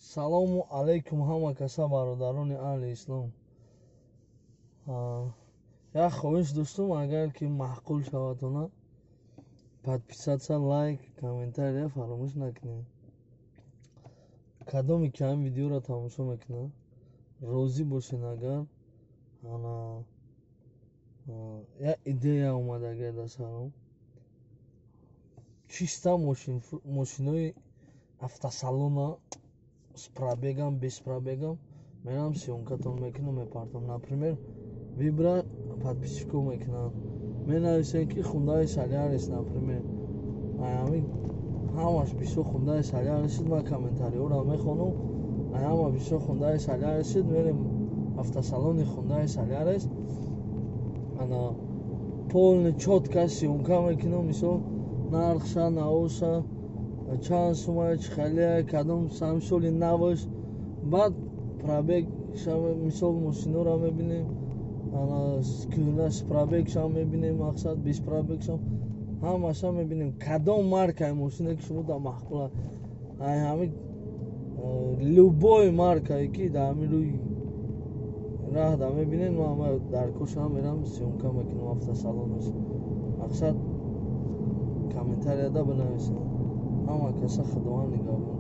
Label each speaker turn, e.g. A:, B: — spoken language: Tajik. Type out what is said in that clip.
A: Салому алейкум ҳама каса бародарони аҳли ислом. Як хоҳиш доштум, агар ки маъқул шавад она подписаться, лайк, комментария фаромӯш накунед. Кадоме ки ҳам видеоро тамошо мекунад розӣ бошед. Агар як идея омадаги дар сарам, чиста мошинои автосалона с пробегом, без пробегом мерам сёёмкатон мекунам, мепартам. Например, вибра подписчиков мекунам, менависем ки хундаи Солярис, например, ҳамин ҳамаш бисёр хундаи Солярис шуд. Ман комментариёро мехонам, ҳама бисёр хундаи Солярис шуд. Мерем автосалони хундаи Солярис, ана полный чётко сёёмка мекунам, мисол нархша, наоша, чанд сумма, чихелия, кадом самсоли навш. Баъд пробег мисол мошиноро мебинем, с пробегшо мебинем, мақсад без пробегшо ҳамаша мебинем. Кадом маркаи мошине ки шумо дар маъқула ҳамин любой маркае ки дар ҳамин рӯи раҳ дар мебинем, ман дар кошам мерам сёёмка мекунам автосалонаш. Мақсад комментарияда бинависем. ҳама каса худованд нигаҳбон.